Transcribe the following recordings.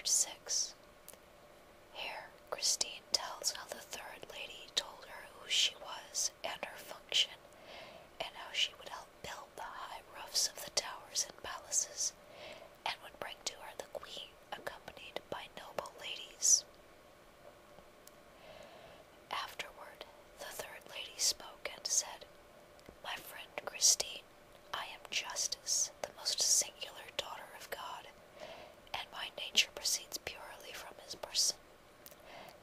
Part 6. Here, Christine tells how the third lady told her who she was and her function, and how she would help build the high roofs of the towers and palaces, and would bring to her the queen, accompanied by noble ladies. Afterward, the third lady spoke and said, "My friend Christine, I am Justice, the most singular daughter of God, and my nature proceeds purely from his person.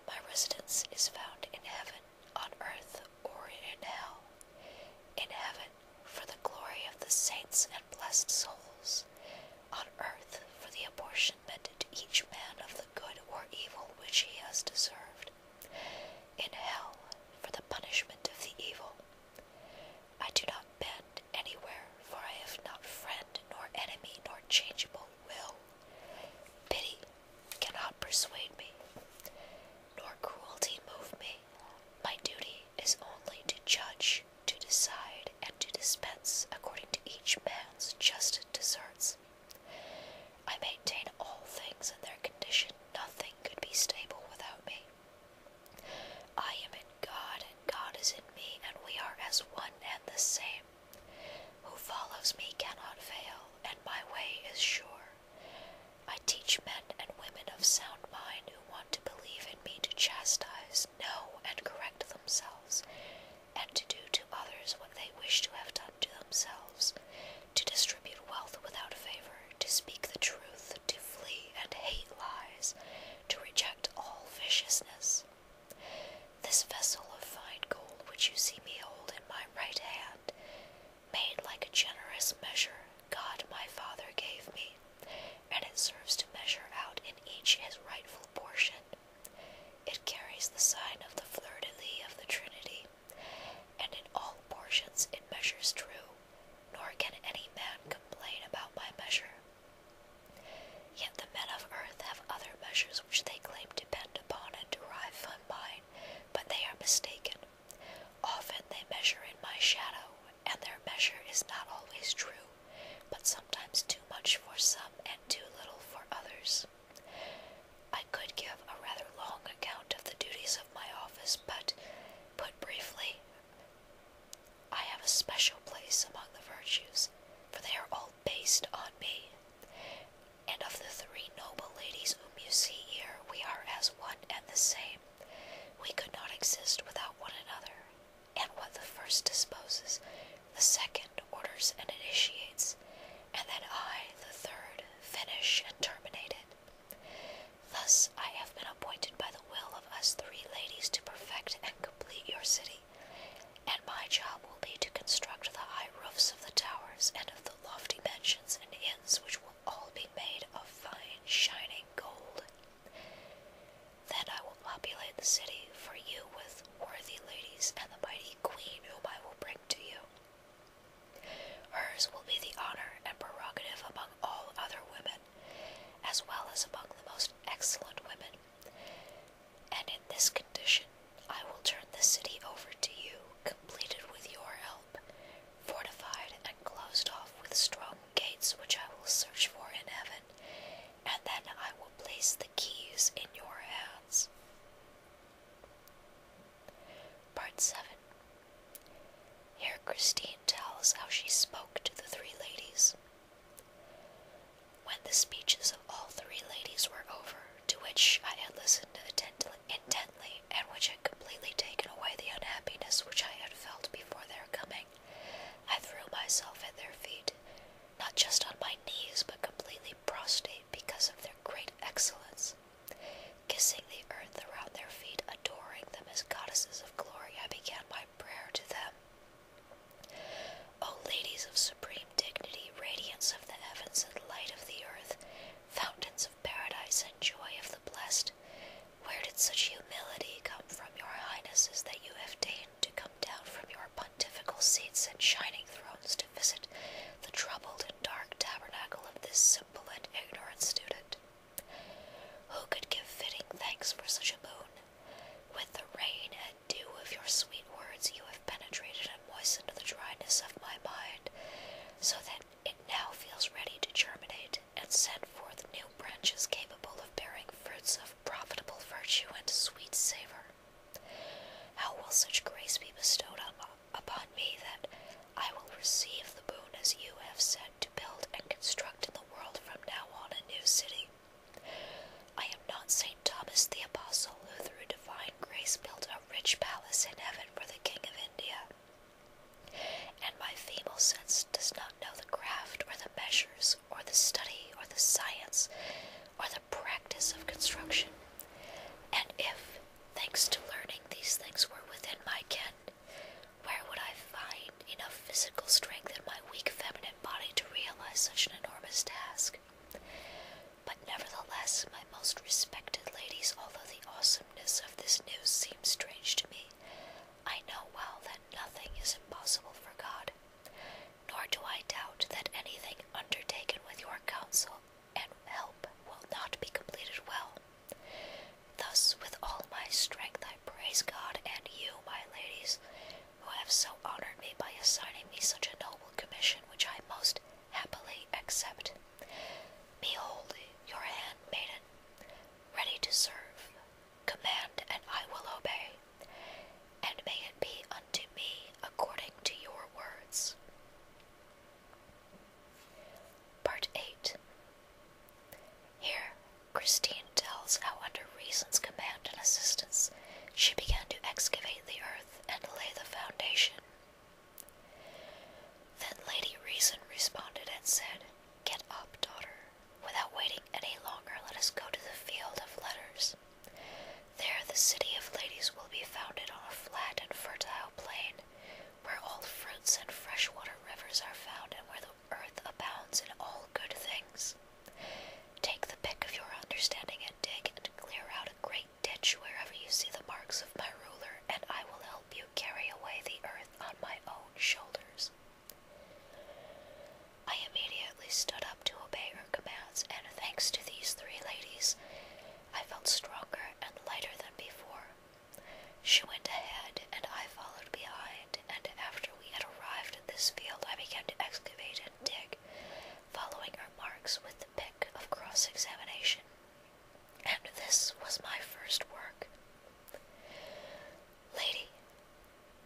My residence is found in heaven, on earth, or in hell. In heaven, for the glory of the saints and blessed souls. On earth, for the apportionment to each man of the good or evil which he has deserved. In hell, for the punishment of the evil. I do not bend anywhere, for I have not friend, nor enemy, nor changeable will. Pity cannot persuade me, nor cruelty move me. My duty is only to judge, to decide, and to dispense according to each man's just deserts. I maintain all things in their condition. Nothing could be stable without me. I am in God, and God is in me, and we are as one and the same. Who follows me cannot fail, and my way is sure. I teach men and women of sound mind who want to believe in me to chastise, know, and correct themselves, and to do to others what they wish to have done to themselves, to distribute wealth without favor, to speak the truth, to flee and hate lies, to reject all viciousness. This vessel of fine gold which you see me hold in my right hand, made like a generous measure, God my Father gave me, and it serves to measure out in each his rightful portion. It carries the sign of the fleur-de-lis of the Trinity, and in all portions it measures true, nor can any man complain about my measure. Yet the men of earth have other measures which they claim to depend upon and derive from mine, but they are mistaken. Often they measure in my shadow, and their measure is not always true, but sometimes too much for some and too little for others. I could give a rather long account of the duties of my office, but, put briefly, I have a special place among the virtues, for they are all based on me. And of the three noble ladies whom you see here, we are as one and the same. We could not exist without one another, and what the first disposes, the second orders and initiates, and then I, the third, finish and terminate it. Thus I have been appointed by the will of us three ladies to perfect and complete your city, and my job will be to construct the high roofs of the towers and of the lofty mansions and inns which will all be made of fine shining gold. Then I will populate the city for you with worthy ladies and the mighty queen whom I will bring to you. Hers will be the honor and prerogative among all other women, as well as among the most excellent women. And in this condition I will turn the city over to you, completed with your help, fortified and closed off with strong gates which I will search for in heaven, and then I will place the keys in your hands." Part 7. Here Christine tells how she spoke to the three ladies. When the speeches of all three ladies were over, to which I had listened intently, and which had completely taken away the unhappiness which I had felt before their coming, I threw myself at their feet, not just on my knees, but completely prostrate because of their great excellence. Kissing the earth around their feet, adoring them as goddesses of glory, I began my prayer to them. O ladies of supreme dignity, radiance of the heavens and light of the earth, fountains of paradise and joy of the blessed, where did such humility come from, your highnesses, that you have deigned to come down from your pontifical seats and shining thrones to visit the troubled and dark tabernacle of this simple and ignorant student? Who could give fitting thanks for such a boon? With the rain and dew of your sweet words you have penetrated and moistened the dryness of my mind, so that it now feels ready to germinate and send forth new branches capable of bearing stood up to obey her commands, and thanks to these 3 ladies, I felt stronger and lighter than before. She went ahead, and I followed behind, and after we had arrived at this field, I began to excavate and dig, following her marks with the pick of cross-examination. And this was my first work. Lady,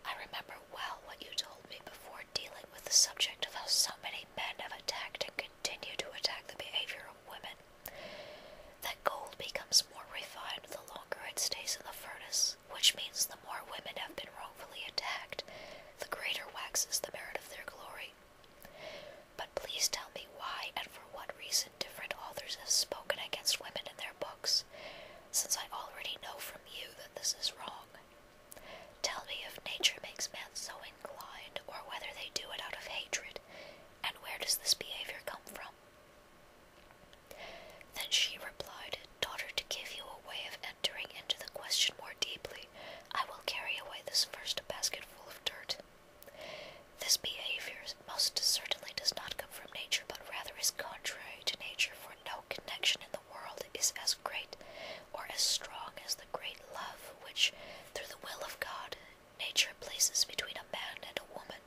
I remember well what you told me before dealing with the subject of how so many men have attacked and continue to attack the behavior of women. That gold becomes more refined the longer it stays in the furnace, which means the more women have been wrongfully attacked, the greater waxes the merit of their glory. But please tell me why and for what reason different authors have spoken against women in their books, since I already know from you that this is wrong. Tell me if nature makes man so inclined, or whether they do it out of hatred, and where does this behavior come from? Then she replied, Daughter, to give you a way of entering into the question more deeply, I will carry away this first basketful of dirt. This behavior most certainly does not come from nature, but rather is contrary to nature, for no connection in the world is as great or as strong as the great love which, through the will of God, nature places between a man and a woman.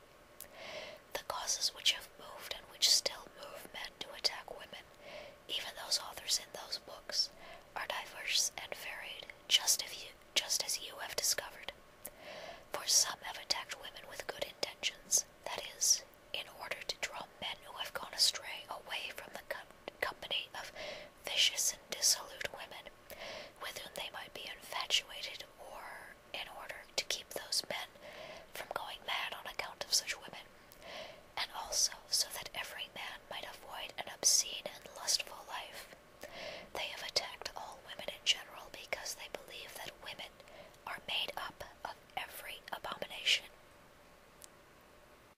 The causes which have moved and which still move men to attack women, even those authors in those books, are diverse and varied, just as you have discovered. For some have attacked women with good intentions, that is, in order to draw men who have gone astray away from the company of vicious and dissolute women, with whom they might be infatuated, or in order to keep those men from going mad on account of such women, and also so that every man might avoid an obscene and lustful life. They have attacked all women in general,